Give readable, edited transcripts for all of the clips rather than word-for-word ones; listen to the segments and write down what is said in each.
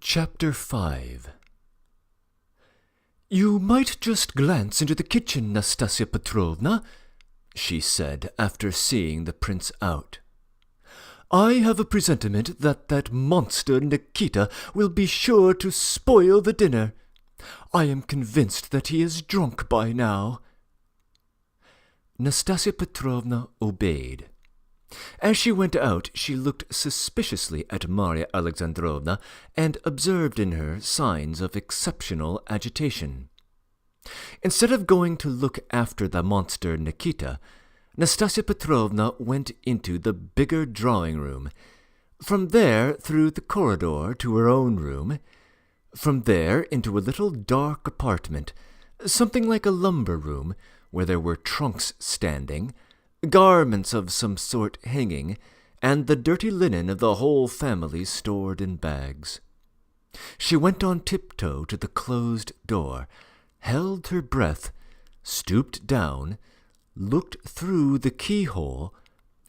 Chapter 5. "You might just glance into the kitchen, Nastasia Petrovna," she said after seeing the prince out. "I have a presentiment that that monster Nikita will be sure to spoil the dinner. I am convinced that he is drunk by now." Nastasia Petrovna obeyed. As she went out, she looked suspiciously at Marya Alexandrovna and observed in her signs of exceptional agitation. Instead of going to look after the monster Nikita, Nastasia Petrovna went into the bigger drawing-room, from there through the corridor to her own room, from there into a little dark apartment, something like a lumber room, where there were trunks standing, garments of some sort hanging, and the dirty linen of the whole family stored in bags. She went on tiptoe to the closed door, held her breath, stooped down, looked through the keyhole,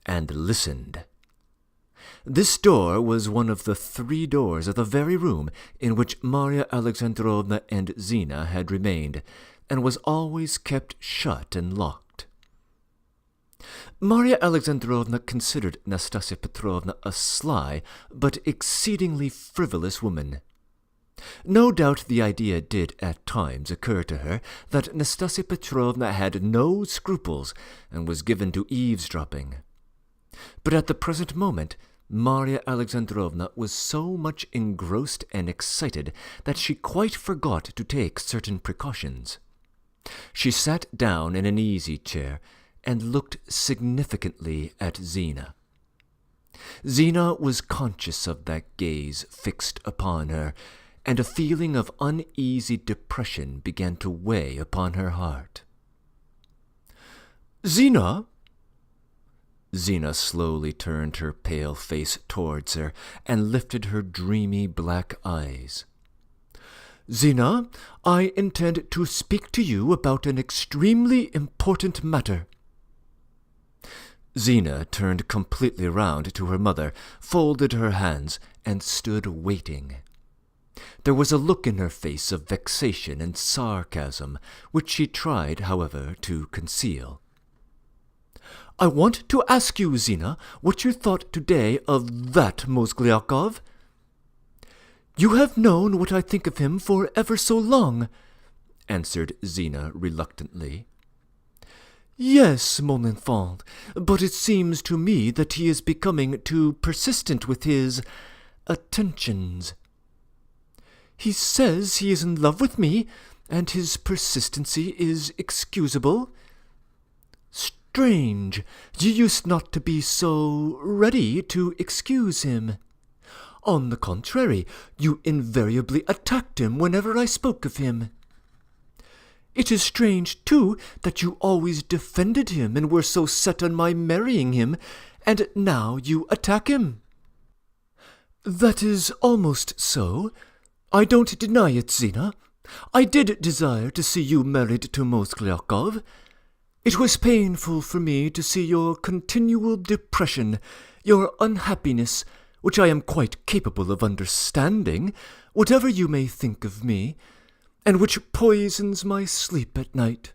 and listened. This door was one of the 3 doors of the very room in which Marya Alexandrovna and Zina had remained, and was always kept shut and locked. Marya Alexandrovna considered Nastasia Petrovna a sly but exceedingly frivolous woman. No doubt the idea did at times occur to her that Nastasia Petrovna had no scruples and was given to eavesdropping. But at the present moment Marya Alexandrovna was so much engrossed and excited that she quite forgot to take certain precautions. She sat down in an easy-chair and looked significantly at Zina. Zina was conscious of that gaze fixed upon her, and a feeling of uneasy depression began to weigh upon her heart. "Zina!" Zina slowly turned her pale face towards her and lifted her dreamy black eyes. "Zina, I intend to speak to you about an extremely important matter." Zina turned completely round to her mother, folded her hands, and stood waiting. There was a look in her face of vexation and sarcasm, which she tried, however, to conceal. "I want to ask you, Zina, what you thought today of that Mozgliakov." "You have known what I think of him for ever so long," answered Zina reluctantly. "Yes, mon enfant, but it seems to me that he is becoming too persistent with his attentions. He says he is in love with me, and his persistency is excusable. Strange, you used not to be so ready to excuse him. On the contrary, you invariably attacked him whenever I spoke of him. It is strange, too, that you always defended him and were so set on my marrying him, and now you attack him." "That is almost so. I don't deny it, Zina. I did desire to see you married to Mozgliakov. It was painful for me to see your continual depression, your unhappiness, which I am quite capable of understanding, whatever you may think of me, and which poisons my sleep at night.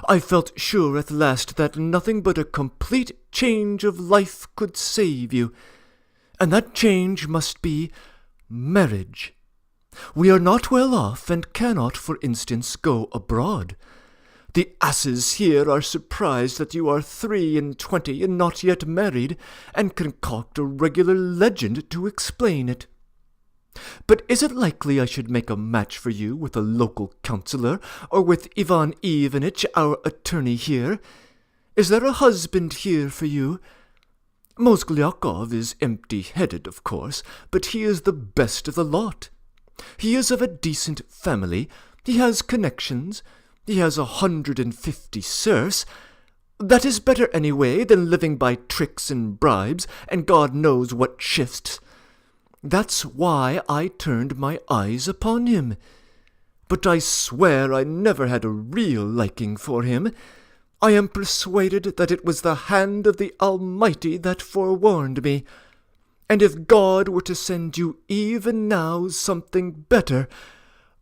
I felt sure at last that nothing but a complete change of life could save you, and that change must be marriage. We are not well off, and cannot, for instance, go abroad. The asses here are surprised that you are 23 and not yet married, and concoct a regular legend to explain it. But is it likely I should make a match for you with a local councillor, or with Ivan Ivanitch, our attorney here? Is there a husband here for you? Mozgliakov is empty-headed, of course, but he is the best of the lot. He is of a decent family, he has connections, he has 150 serfs. That is better anyway than living by tricks and bribes, and God knows what shifts. That's why I turned my eyes upon him. But I swear I never had a real liking for him. I am persuaded that it was the hand of the Almighty that forewarned me. And if God were to send you even now something better,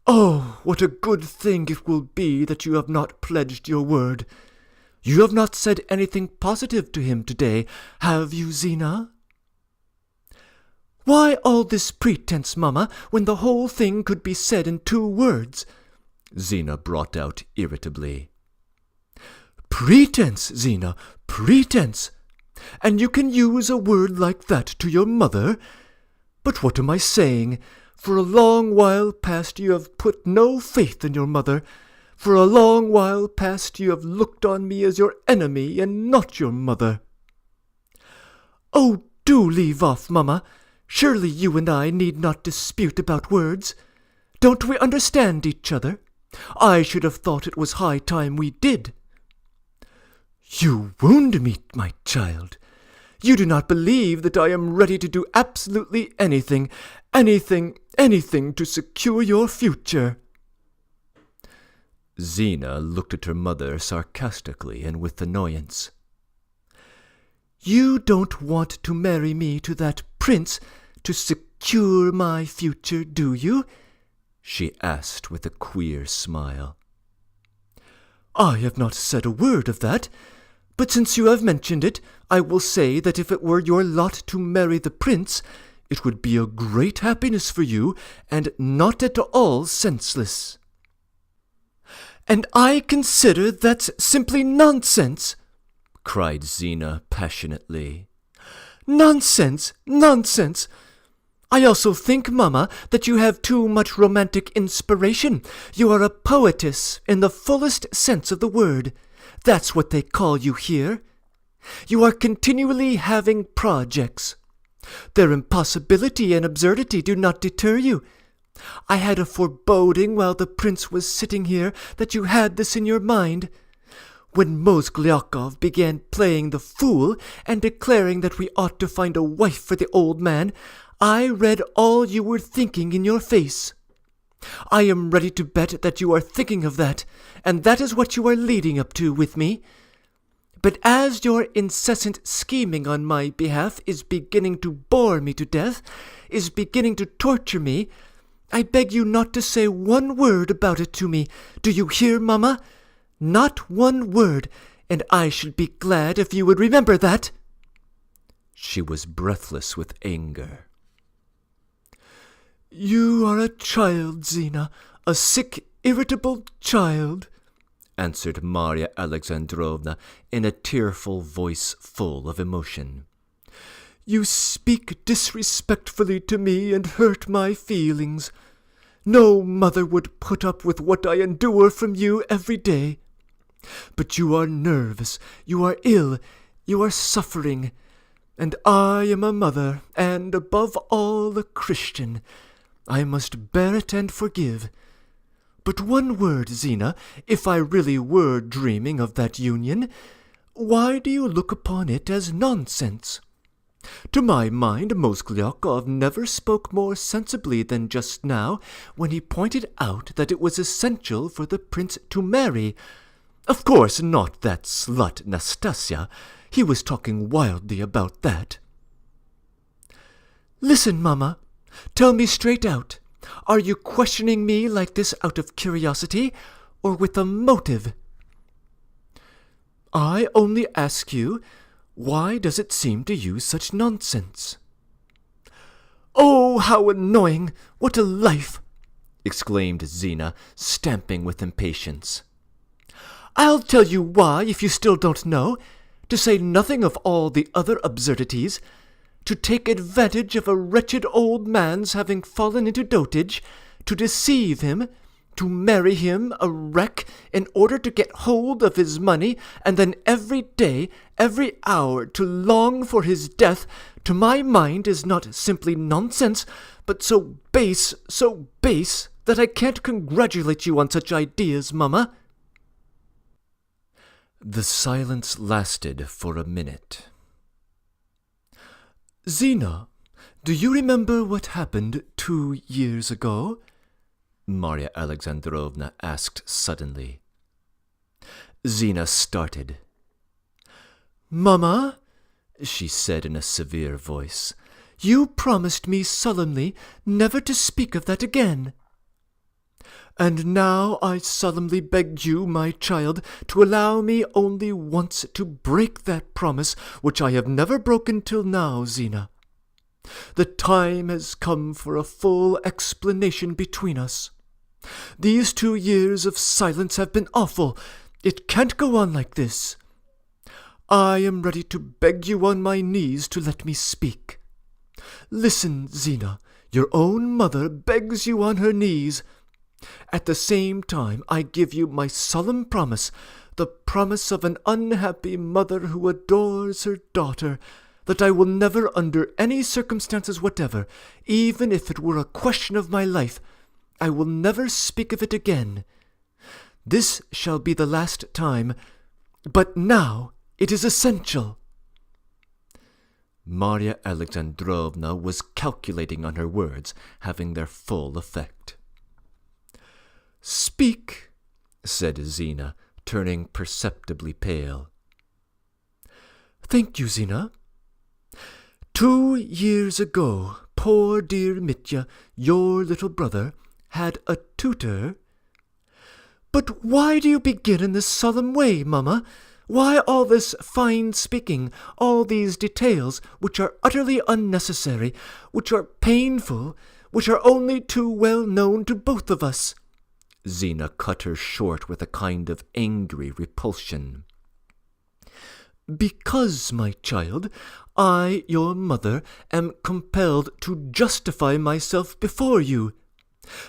oh, what a good thing it will be that you have not pledged your word. You have not said anything positive to him today, have you, Zina?" "Why all this pretense, Mamma, when the whole thing could be said in 2 words?" Zina brought out irritably. "Pretense, Zina, pretense! And you can use a word like that to your mother? But what am I saying? For a long while past you have put no faith in your mother. For a long while past you have looked on me as your enemy and not your mother." "Oh, do leave off, Mamma. Surely you and I need not dispute about words. Don't we understand each other? I should have thought it was high time we did." "You wound me, my child. You do not believe that I am ready to do absolutely anything to secure your future." Zina looked at her mother sarcastically and with annoyance. "You don't want to marry me to that prince to secure my future, do you?" she asked with a queer smile. "I have not said a word of that. But since you have mentioned it, I will say that if it were your lot to marry the prince, it would be a great happiness for you, and not at all senseless." "And I consider that's simply nonsense!" cried Zina passionately. "Nonsense! Nonsense! I also think, Mamma, that you have too much romantic inspiration. You are a poetess in the fullest sense of the word. That's what they call you here. You are continually having projects. Their impossibility and absurdity do not deter you. I had a foreboding while the prince was sitting here that you had this in your mind. When Mozgliakov began playing the fool and declaring that we ought to find a wife for the old man, I read all you were thinking in your face. I am ready to bet that you are thinking of that, and that is what you are leading up to with me. But as your incessant scheming on my behalf is beginning to bore me to death, is beginning to torture me, I beg you not to say one word about it to me. Do you hear, Mamma? Not one word, and I should be glad if you would remember that." She was breathless with anger. "You are a child, Zina, a sick, irritable child," answered Marya Alexandrovna in a tearful voice full of emotion. "You speak disrespectfully to me and hurt my feelings. No mother would put up with what I endure from you every day. But you are nervous, you are ill, you are suffering, and I am a mother, and above all a Christian. I must bear it and forgive. But one word, Zina, if I really were dreaming of that union, why do you look upon it as nonsense? To my mind, Mozgliakov never spoke more sensibly than just now, when he pointed out that it was essential for the prince to marry. Of course, not that slut Nastasia. He was talking wildly about that. Listen, Mamma. Tell me straight out. Are you questioning me like this out of curiosity, or with a motive? I only ask you, why does it seem to you such nonsense? Oh, how annoying! What a life! Exclaimed Zina, stamping with impatience. I'll tell you why, if you still don't know, to say nothing of all the other absurdities. To take advantage of a wretched old man's having fallen into dotage, to deceive him, to marry him, a wreck, in order to get hold of his money, and then every day, every hour, to long for his death, to my mind is not simply nonsense, but so base, that I can't congratulate you on such ideas, Mamma. The silence lasted for a minute. Zina, do you remember what happened 2 years ago? Marya Alexandrovna asked suddenly. Zina started. Mamma, she said in a severe voice, You promised me solemnly never to speak of that again. And now I solemnly beg you, my child, to allow me only once to break that promise which I have never broken till now, Zina. The time has come for a full explanation between us. These 2 years of silence have been awful. It can't go on like this. I am ready to beg you on my knees to let me speak. Listen, Zina, your own mother begs you on her knees. At the same time, I give you my solemn promise, the promise of an unhappy mother who adores her daughter, that I will never, under any circumstances whatever, even if it were a question of my life, I will never speak of it again. This shall be the last time, but now it is essential." Marya Alexandrovna was calculating on her words, having their full effect. "Speak," said Zina, turning perceptibly pale. "Thank you, Zina. 2 years ago, poor dear Mitya, your little brother, had a tutor—" "But why do you begin in this solemn way, mamma? Why all this fine speaking, all these details, which are utterly unnecessary, which are painful, which are only too well known to both of us?" Zina cut her short with a kind of angry repulsion. "Because, my child, I, your mother, am compelled to justify myself before you.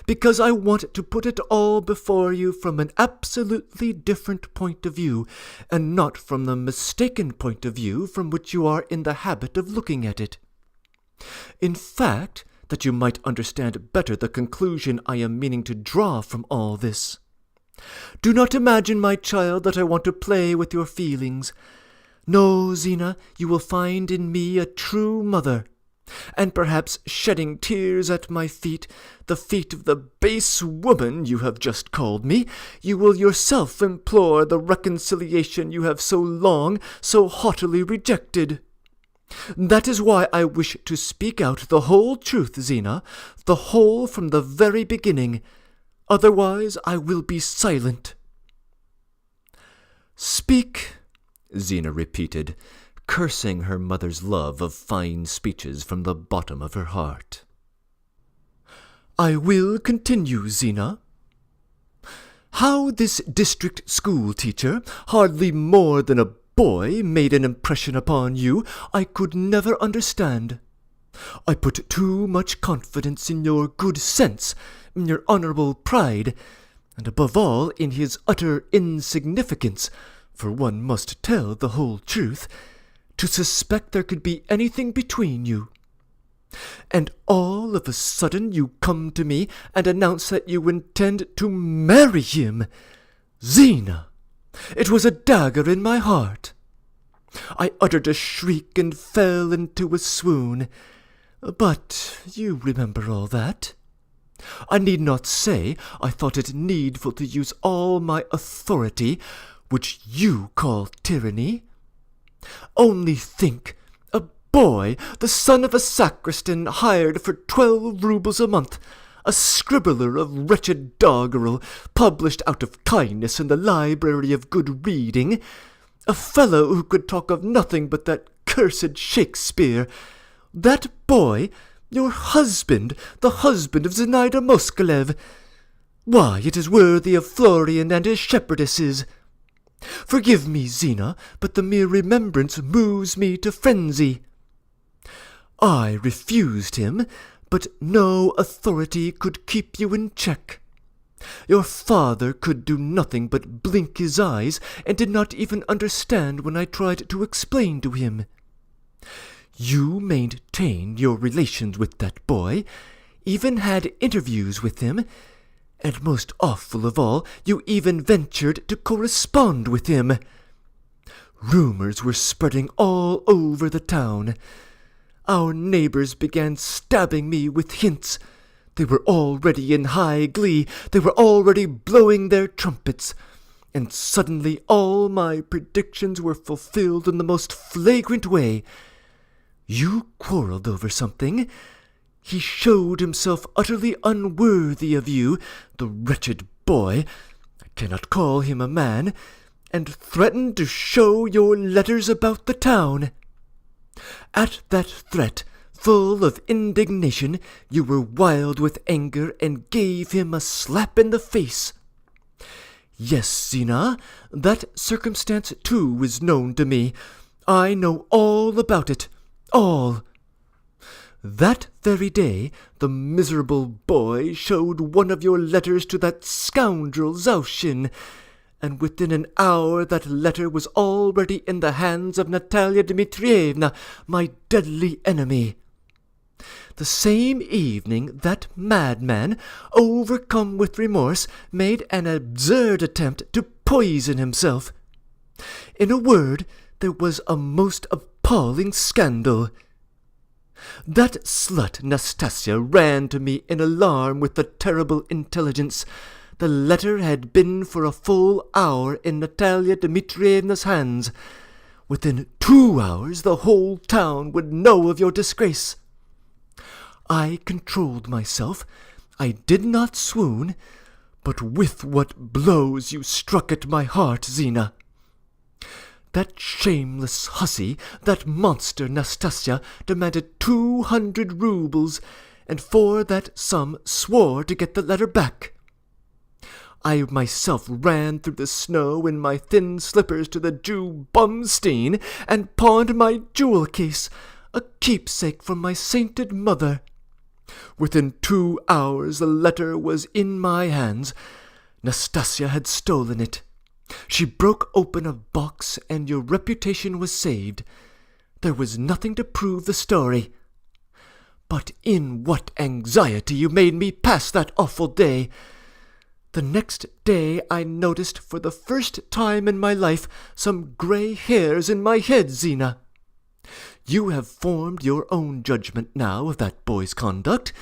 Because I want to put it all before you from an absolutely different point of view, and not from the mistaken point of view from which you are in the habit of looking at it. In fact, that you might understand better the conclusion I am meaning to draw from all this. Do not imagine, my child, that I want to play with your feelings. No, Zina, you will find in me a true mother, and perhaps shedding tears at my feet, the feet of the base woman you have just called me, you will yourself implore the reconciliation you have so long, so haughtily rejected. That is why I wish to speak out the whole truth, Zina, the whole from the very beginning. Otherwise I will be silent." "Speak," Zina repeated, cursing her mother's love of fine speeches from the bottom of her heart. "I will continue, Zina. How this district school teacher, hardly more than a boy, made an impression upon you, I could never understand. I put too much confidence in your good sense, in your honourable pride, and above all in his utter insignificance, for one must tell the whole truth, to suspect there could be anything between you. And all of a sudden you come to me and announce that you intend to marry him. Zina! It was a dagger in my heart. I uttered a shriek and fell into a swoon. But you remember all that. I need not say I thought it needful to use all my authority, which you call tyranny. Only think, a boy, the son of a sacristan, hired for 12 roubles a month, a scribbler of wretched doggerel, published out of kindness in the library of good reading, a fellow who could talk of nothing but that cursed Shakespeare. That boy, your husband, the husband of Zinaida Moskalev. Why, it is worthy of Florian and his shepherdesses. Forgive me, Zina, but the mere remembrance moves me to frenzy. I refused him, but no authority could keep you in check. Your father could do nothing but blink his eyes, and did not even understand when I tried to explain to him. You maintained your relations with that boy, even had interviews with him, and most awful of all, you even ventured to correspond with him. Rumours were spreading all over the town. Our neighbours began stabbing me with hints. They were already in high glee. They were already blowing their trumpets. And suddenly all my predictions were fulfilled in the most flagrant way. You quarrelled over something. He showed himself utterly unworthy of you, the wretched boy, I cannot call him a man, and threatened to show your letters about the town. At that threat, full of indignation, you were wild with anger and gave him a slap in the face. Yes, Zina, that circumstance too is known to me. I know all about it, all. That very day the miserable boy showed one of your letters to that scoundrel Zaushin, and within an hour that letter was already in the hands of Natalia Dmitrievna, my deadly enemy. The same evening that madman, overcome with remorse, made an absurd attempt to poison himself. In a word, there was a most appalling scandal. That slut Nastasia ran to me in alarm with the terrible intelligence. The letter had been for a full hour in Natalia Dmitrievna's hands. Within 2 hours the whole town would know of your disgrace. I controlled myself. I did not swoon, but with what blows you struck at my heart, Zina! That shameless hussy, that monster Nastasia, demanded 200 roubles, and for that sum swore to get the letter back. I myself ran through the snow in my thin slippers to the Jew Bumstein, and pawned my jewel case, a keepsake from my sainted mother. Within 2 hours the letter was in my hands. Nastasia had stolen it. She broke open a box, and your reputation was saved. There was nothing to prove the story. But in what anxiety you made me pass that awful day! The next day I noticed for the first time in my life some grey hairs in my head, Zina. You have formed your own judgment now of that boy's conduct.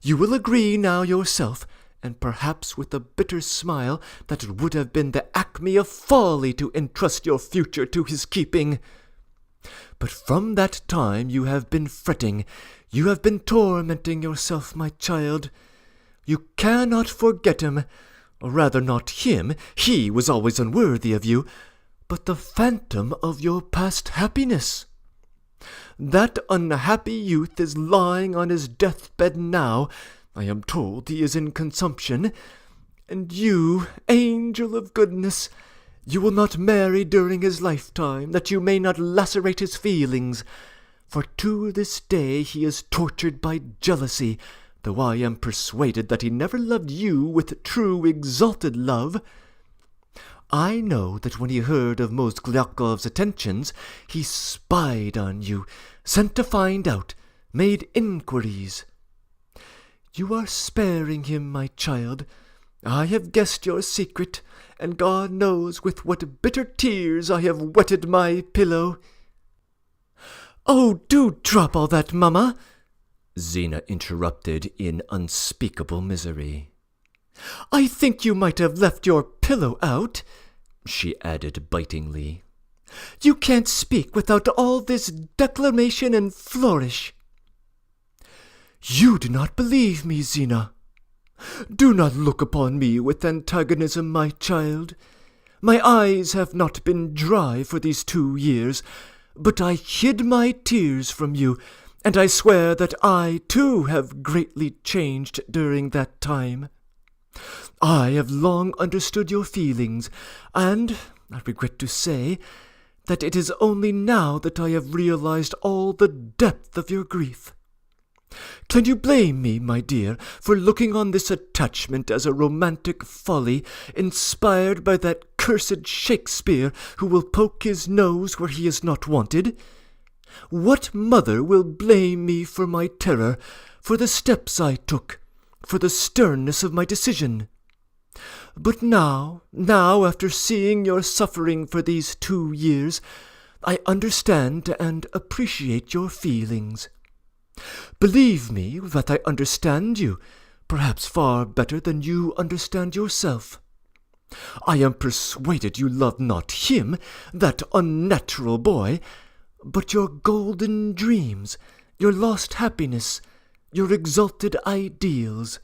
You will agree now yourself, and perhaps with a bitter smile, that it would have been the acme of folly to entrust your future to his keeping. But from that time you have been fretting, you have been tormenting yourself, my child. You cannot forget him, or rather not him, he was always unworthy of you, but the phantom of your past happiness. That unhappy youth is lying on his deathbed now. I am told he is in consumption. And you, angel of goodness, you will not marry during his lifetime, that you may not lacerate his feelings. For to this day he is tortured by jealousy, though I am persuaded that he never loved you with true exalted love. I know that when he heard of Mozgliakov's attentions, he spied on you, sent to find out, made inquiries. You are sparing him, my child. I have guessed your secret, and God knows with what bitter tears I have wetted my pillow. "Oh, do drop all that, mamma," Zina interrupted in unspeakable misery. "I think you might have left your pillow out," she added bitingly. "You can't speak without all this declamation and flourish." "You do not believe me, Zina. Do not look upon me with antagonism, my child. My eyes have not been dry for these 2 years, but I hid my tears from you, and I swear that I, too, have greatly changed during that time. I have long understood your feelings, and I regret to say that it is only now that I have realized all the depth of your grief. Can you blame me, my dear, for looking on this attachment as a romantic folly inspired by that cursed Shakespeare who will poke his nose where he is not wanted? What mother will blame me for my terror, for the steps I took, for the sternness of my decision? But now, after seeing your suffering for these 2 years, I understand and appreciate your feelings. Believe me that I understand you, perhaps far better than you understand yourself. I am persuaded you love not him, that unnatural boy, but your golden dreams, your lost happiness, your exalted ideals.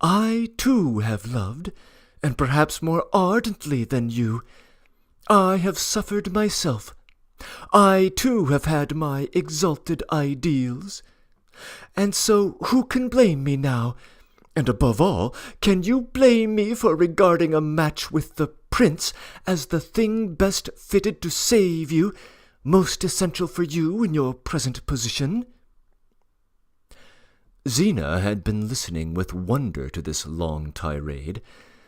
I, too, have loved, and perhaps more ardently than you. I have suffered myself. I, too, have had my exalted ideals. And so who can blame me now? And above all, can you blame me for regarding a match with the prince as the thing best fitted to save you, most essential for you in your present position?" Zina had been listening with wonder to this long tirade,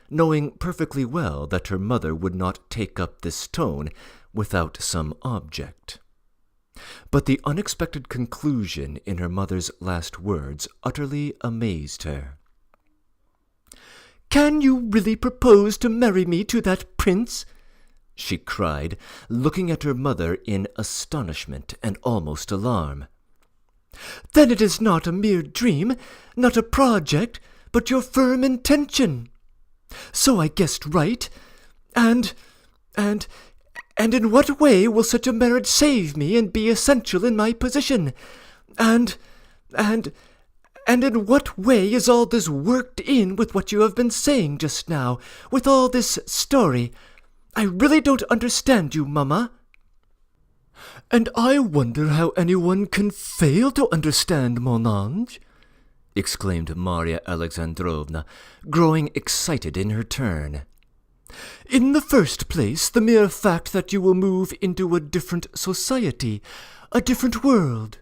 knowing perfectly well that her mother would not take up this tone without some object. But the unexpected conclusion in her mother's last words utterly amazed her. "Can you really propose to marry me to that prince?" she cried, looking at her mother in astonishment and almost alarm. "Then it is not a mere dream, not a project, but your firm intention. So I guessed right. And in what way will such a marriage save me and be essential in my position? And in what way is all this worked in with what you have been saying just now, with all this story? I really don't understand you, Mamma." "And I wonder how anyone can fail to understand, mon ange," exclaimed Marya Alexandrovna, growing excited in her turn. "In the first place, the mere fact that you will move into a different society, a different world.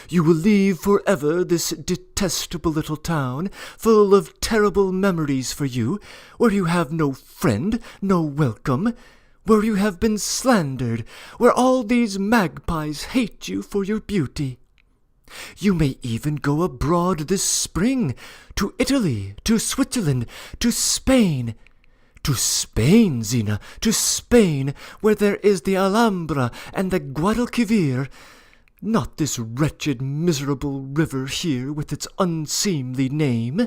You will leave forever this detestable little town, full of terrible memories for you, where you have no friend, no welcome, where you have been slandered, where all these magpies hate you for your beauty. You may even go abroad this spring, to Italy, to Switzerland, to Spain. To Spain, Zina, to Spain, where there is the Alhambra and the Guadalquivir, not this wretched, miserable river here with its unseemly name."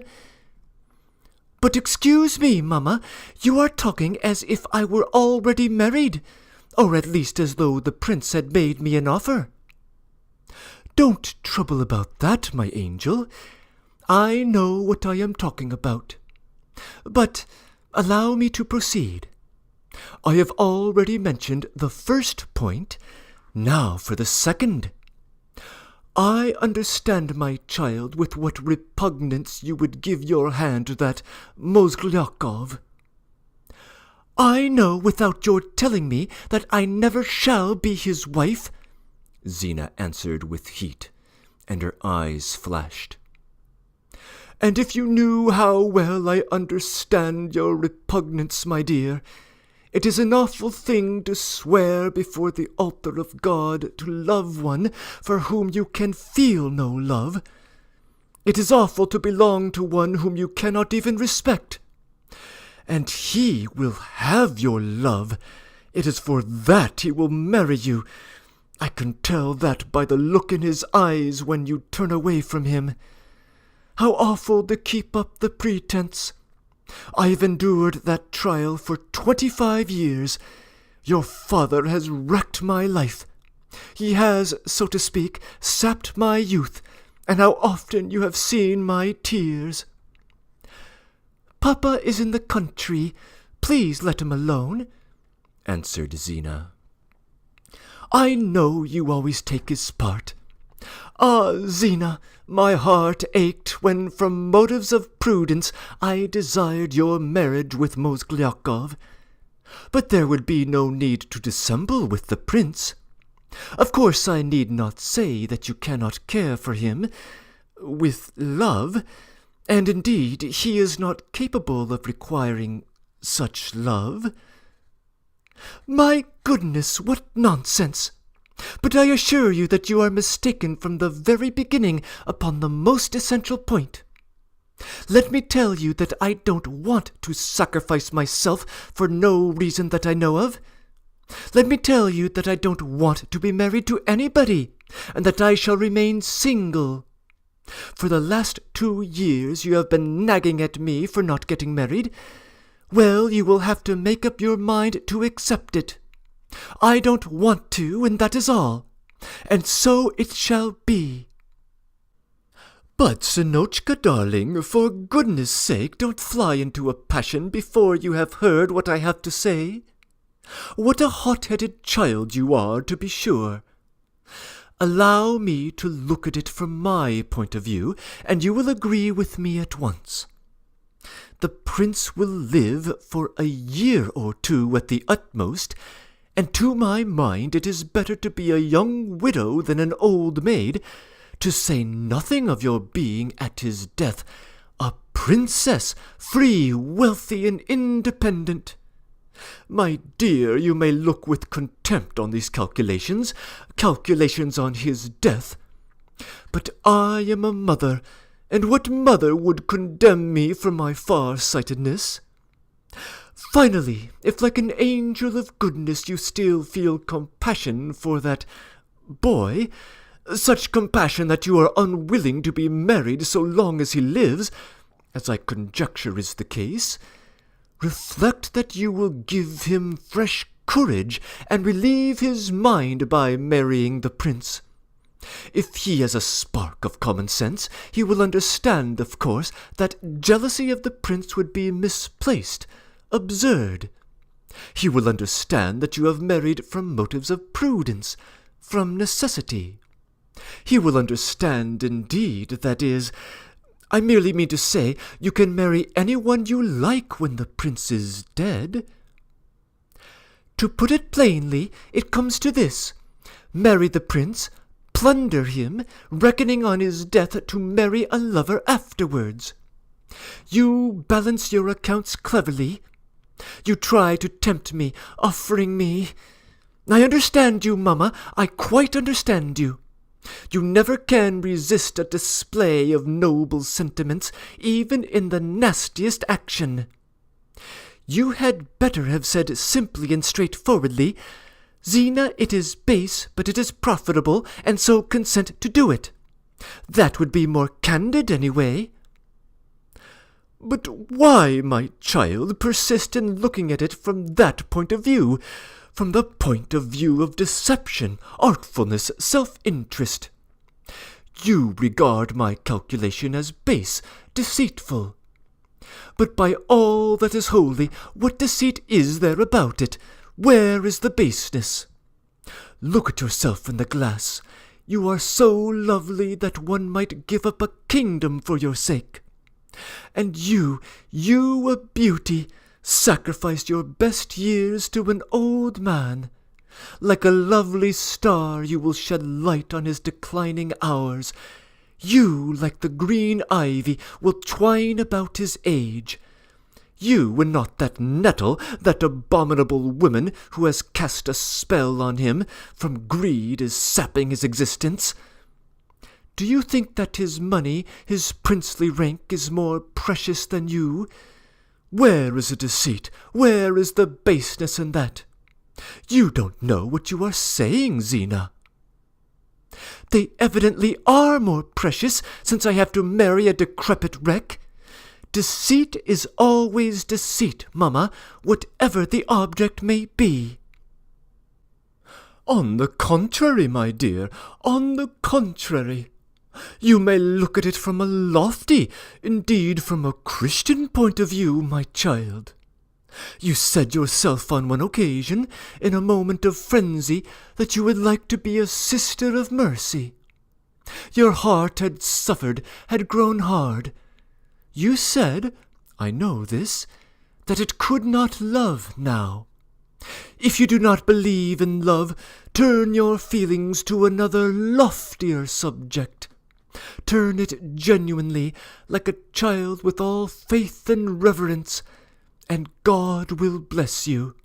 "But excuse me, Mamma, you are talking as if I were already married, or at least as though the prince had made me an offer." "Don't trouble about that, my angel. I know what I am talking about. But allow me to proceed. I have already mentioned the first point. Now for the second. I understand, my child, with what repugnance you would give your hand to that Mozgliakov. I know without your telling me that I never shall be his wife," Zina answered with heat, and her eyes flashed. "And if you knew how well I understand your repugnance, my dear, it is an awful thing to swear before the altar of God to love one for whom you can feel no love. It is awful to belong to one whom you cannot even respect. And he will have your love. It is for that he will marry you. I can tell that by the look in his eyes when you turn away from him. How awful to keep up the pretense! I have endured that trial for 25 years. Your father has wrecked my life. He has, so to speak, sapped my youth, and how often you have seen my tears." "Papa is in the country. Please let him alone," answered Zina. "I know you always take his part. Ah, Zina, my heart ached when from motives of prudence I desired your marriage with Mozgliakov. But there would be no need to dissemble with the prince. Of course I need not say that you cannot care for him with love, and indeed he is not capable of requiring such love." "My goodness, what nonsense! But I assure you that you are mistaken from the very beginning upon the most essential point. Let me tell you that I don't want to sacrifice myself for no reason that I know of. Let me tell you that I don't want to be married to anybody, and that I shall remain single. For the last 2 years you have been nagging at me for not getting married. Well, you will have to make up your mind to accept it. I don't want to, and that is all. And so it shall be. But, Zinotchka, darling, for goodness' sake, don't fly into a passion before you have heard what I have to say. What a hot-headed child you are, to be sure. Allow me to look at it from my point of view, and you will agree with me at once. The prince will live for a year or two at the utmost, and to my mind it is better to be a young widow than an old maid, to say nothing of your being at his death a princess, free, wealthy, and independent. My dear, you may look with contempt on these calculations on his death. But I am a mother, and what mother would condemn me for my far-sightedness? Finally, if like an angel of goodness you still feel compassion for that boy, such compassion that you are unwilling to be married so long as he lives, as I conjecture is the case, reflect that you will give him fresh courage and relieve his mind by marrying the prince. If he has a spark of common sense, he will understand, of course, that jealousy of the prince would be misplaced, absurd. He will understand that you have married from motives of prudence, from necessity. He will understand, indeed, that is, I merely mean to say, you can marry anyone you like when the prince is dead. To put it plainly, it comes to this: marry the prince, plunder him, reckoning on his death to marry a lover afterwards. You balance your accounts cleverly. You try to tempt me, offering me— I understand you, mamma, I quite understand you. You never can resist a display of noble sentiments, even in the nastiest action. You had better have said simply and straightforwardly, Zina, it is base, but it is profitable, and so consent to do it. That would be more candid, anyway. But why, my child, persist in looking at it from that point of view? From the point of view of deception, artfulness, self-interest. You regard my calculation as base, deceitful. But by all that is holy, what deceit is there about it? Where is the baseness? Look at yourself in the glass. You are so lovely that one might give up a kingdom for your sake. And you a beauty, sacrificed your best years to an old man. Like a lovely star you will shed light on his declining hours. You, like the green ivy, will twine about his age. You, and not that nettle, that abominable woman who has cast a spell on him, from greed is sapping his existence. Do you think that his money, his princely rank, is more precious than you? Where is the deceit? Where is the baseness in that? You don't know what you are saying, Zina. They evidently are more precious, since I have to marry a decrepit wreck. Deceit is always deceit, mamma, whatever the object may be. On the contrary, my dear, on the contrary. You may look at it from a lofty, indeed from a Christian point of view, my child. You said yourself on one occasion, in a moment of frenzy, that you would like to be a sister of mercy. Your heart had suffered, had grown hard. You said, I know this, that it could not love now. If you do not believe in love, turn your feelings to another loftier subject. Turn it genuinely, like a child with all faith and reverence, and God will bless you.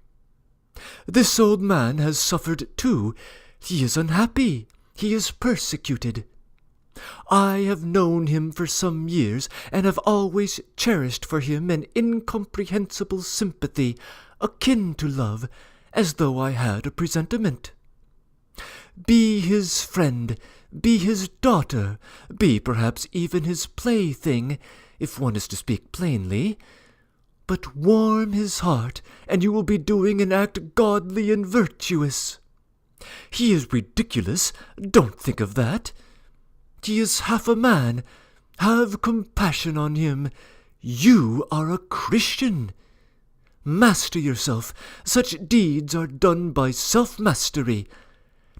This old man has suffered too. He is unhappy. He is persecuted. I have known him for some years, and have always cherished for him an incomprehensible sympathy, akin to love, as though I had a presentiment. Be his friend, be his daughter, be perhaps even his plaything, if one is to speak plainly. but warm his heart, and you will be doing an act godly and virtuous. He is ridiculous, don't think of that. He is half a man. Have compassion on him. You are a Christian. Master yourself. Such deeds are done by self-mastery.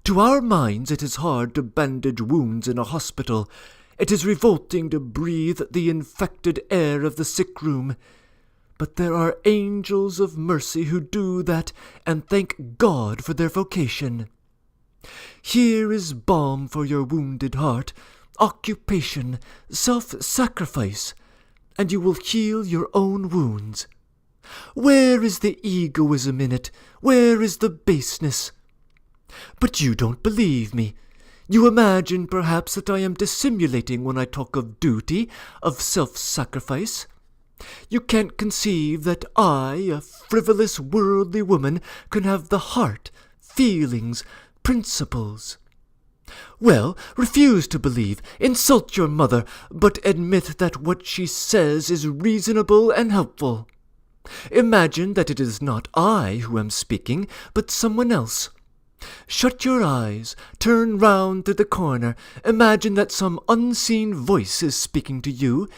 To our minds it is hard to bandage wounds in a hospital. It is revolting to breathe the infected air of the sick room. But there are angels of mercy who do that, and thank God for their vocation. Here is balm for your wounded heart, occupation, self-sacrifice, and you will heal your own wounds. Where is the egoism in it? Where is the baseness? But you don't believe me. You imagine, perhaps, that I am dissimulating when I talk of duty, of self-sacrifice. You can't conceive that I, a frivolous, worldly woman, can have the heart, feelings, principles. Well, refuse to believe, insult your mother, but admit that what she says is reasonable and helpful. Imagine that it is not I who am speaking, but someone else. Shut your eyes, turn round to the corner, imagine that some unseen voice is speaking to you.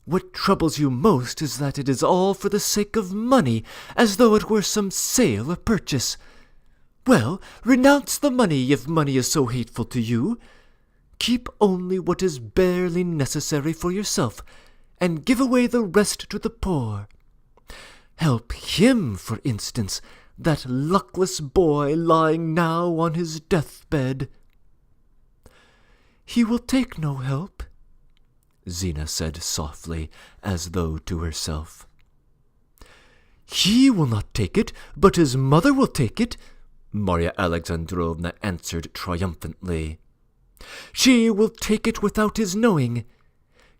What troubles you most is that it is all for the sake of money, as though it were some sale or purchase. Well, renounce the money if money is so hateful to you. Keep only what is barely necessary for yourself, and give away the rest to the poor. Help him, for instance, that luckless boy lying now on his deathbed. He will take no help, Zina said softly, as though to herself. He will not take it, but his mother will take it, Marya Alexandrovna answered triumphantly. She will take it without his knowing.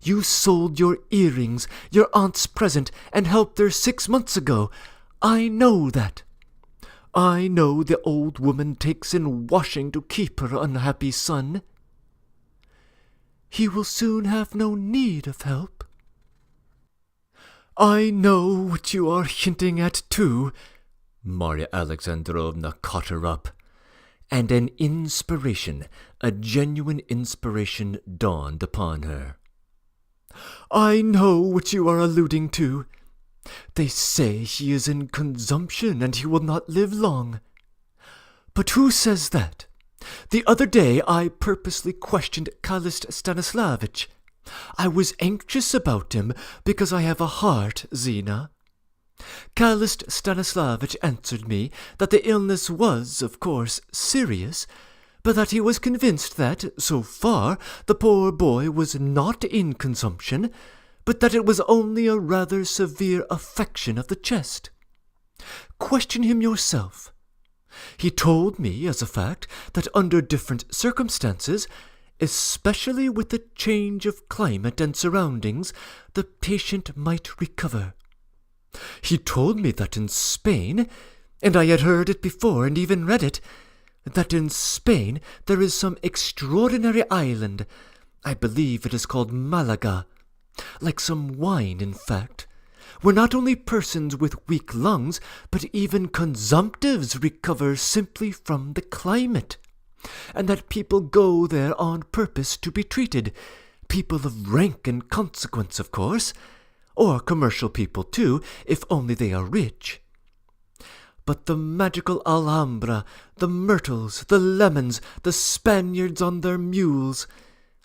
You sold your earrings, your aunt's present, and helped her 6 months ago. I know that. I know the old woman takes in washing to keep her unhappy son. He will soon have no need of help. I know what you are hinting at, too. Marya Alexandrovna caught her up, and an inspiration, a genuine inspiration, dawned upon her. I know what you are alluding to. They say he is in consumption and he will not live long. But who says that? The other day I purposely questioned Kalist Stanislavich. I was anxious about him because I have a heart, Zina. Kalist Stanislavich answered me that the illness was, of course, serious, but that he was convinced that, so far, the poor boy was not in consumption, but that it was only a rather severe affection of the chest. Question him yourself. He told me, as a fact, that under different circumstances, especially with the change of climate and surroundings, the patient might recover. He told me that in Spain, and I had heard it before and even read it, that in Spain there is some extraordinary island, I believe it is called Malaga, like some wine, in fact, where not only persons with weak lungs, but even consumptives recover simply from the climate, and that people go there on purpose to be treated, people of rank and consequence, of course, or commercial people too, if only they are rich. But the magical Alhambra, the myrtles, the lemons, the Spaniards on their mules,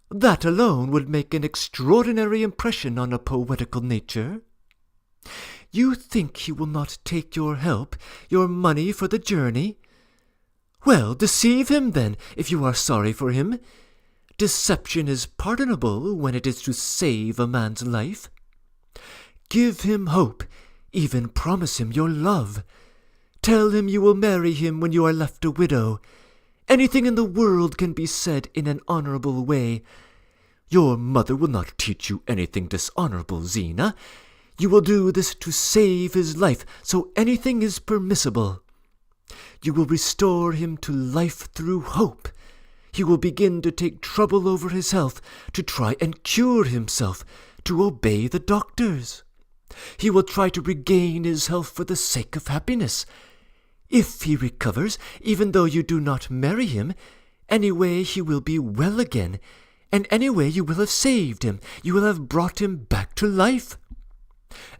that alone would make an extraordinary impression on a poetical nature. You think he will not take your help, your money for the journey? Well, deceive him then, if you are sorry for him. Deception is pardonable when it is to save a man's life. Give him hope, even promise him your love. Tell him you will marry him when you are left a widow. Anything in the world can be said in an honourable way. Your mother will not teach you anything dishonourable, Zina. You will do this to save his life, so anything is permissible. You will restore him to life through hope. He will begin to take trouble over his health, to try and cure himself, to obey the doctors. He will try to regain his health for the sake of happiness. If he recovers, even though you do not marry him, anyway he will be well again, and anyway you will have saved him, you will have brought him back to life.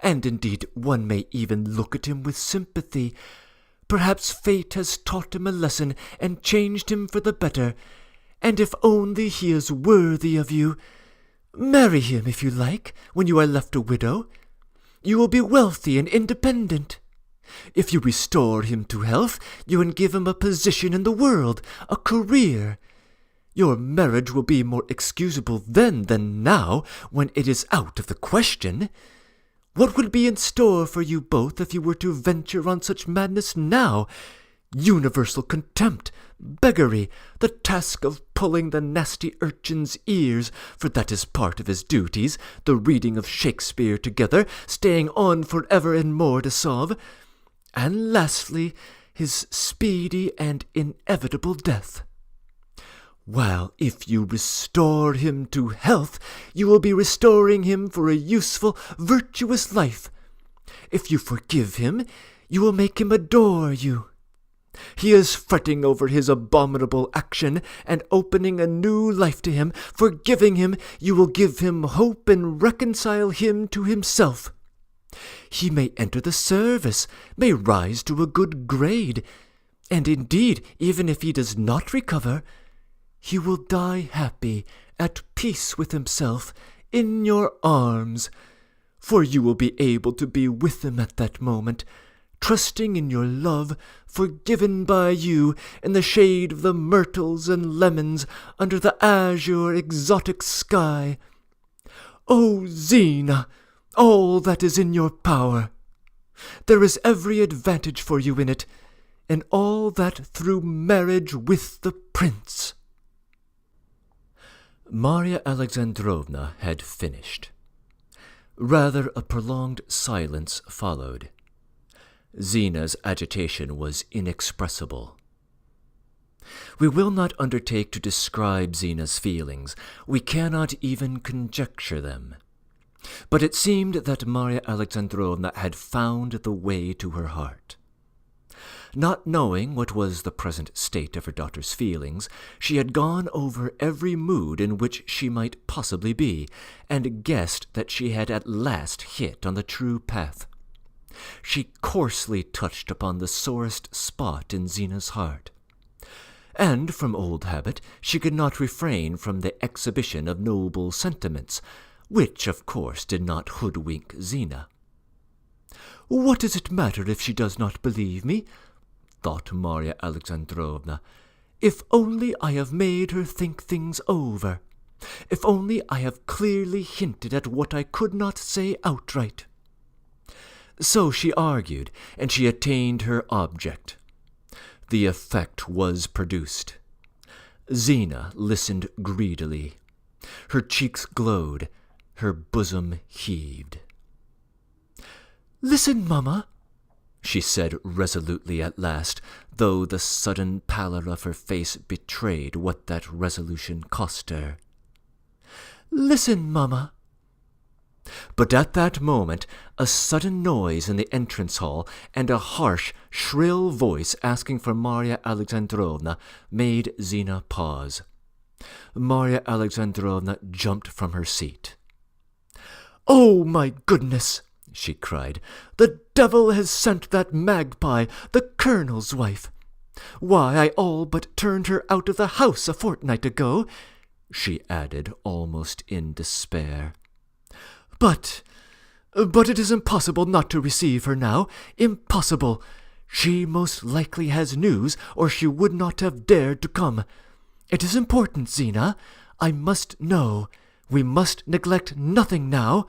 And indeed one may even look at him with sympathy. Perhaps fate has taught him a lesson and changed him for the better, and if only he is worthy of you, marry him if you like, when you are left a widow. You will be wealthy and independent. If you restore him to health, you can give him a position in the world, a career. Your marriage will be more excusable then than now, when it is out of the question. What would be in store for you both if you were to venture on such madness now? Universal contempt, beggary, the task of pulling the nasty urchin's ears, for that is part of his duties, the reading of Shakespeare together, staying on forever in Mordassov, and lastly, his speedy and inevitable death. While if you restore him to health, you will be restoring him for a useful, virtuous life. If you forgive him, you will make him adore you. He is fretting over his abominable action and opening a new life to him. Forgiving him, you will give him hope and reconcile him to himself. He may enter the service, may rise to a good grade, and indeed, even if he does not recover, he will die happy, at peace with himself, in your arms, for you will be able to be with him at that moment, trusting in your love, forgiven by you, in the shade of the myrtles and lemons, under the azure exotic sky. O Zina, all that is in your power. There is every advantage for you in it, and all that through marriage with the prince." Marya Alexandrovna had finished. Rather a prolonged silence followed. Zina's agitation was inexpressible. We will not undertake to describe Zina's feelings. We cannot even conjecture them. But it seemed that Marya Alexandrovna had found the way to her heart. Not knowing what was the present state of her daughter's feelings, she had gone over every mood in which she might possibly be, and guessed that she had at last hit on the true path. She coarsely touched upon the sorest spot in Zina's heart, and from old habit she could not refrain from the exhibition of noble sentiments, which, of course, did not hoodwink Zina. "What does it matter if she does not believe me?" thought Marya Alexandrovna. "If only I have made her think things over. If only I have clearly hinted at what I could not say outright." So she argued, and she attained her object. The effect was produced. Zina listened greedily. Her cheeks glowed, her bosom heaved. "Listen, mamma," she said resolutely at last, though the sudden pallor of her face betrayed what that resolution cost her. "Listen, mamma." But at that moment a sudden noise in the entrance hall and a harsh, shrill voice asking for Marya Alexandrovna made Zina pause. Marya Alexandrovna jumped from her seat. "Oh, my goodness!" she cried. "The devil has sent that magpie, the colonel's wife. Why, I all but turned her out of the house a fortnight ago," she added, almost in despair. But it is impossible not to receive her now. Impossible. She most likely has news, or she would not have dared to come. It is important, Zina. I must know. We must neglect nothing now."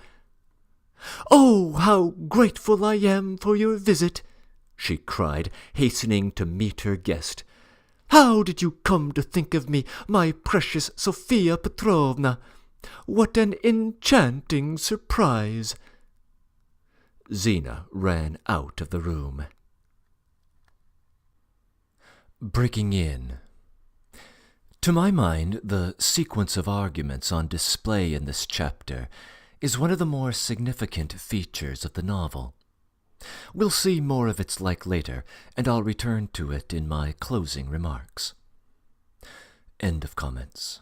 "Oh, how grateful I am for your visit," she cried, hastening to meet her guest. "How did you come to think of me, my precious Sophia Petrovna? What an enchanting surprise!" Zina ran out of the room. Breaking in. To my mind, the sequence of arguments on display in this chapter is one of the more significant features of the novel. We'll see more of its like later, and I'll return to it in my closing remarks. End of comments.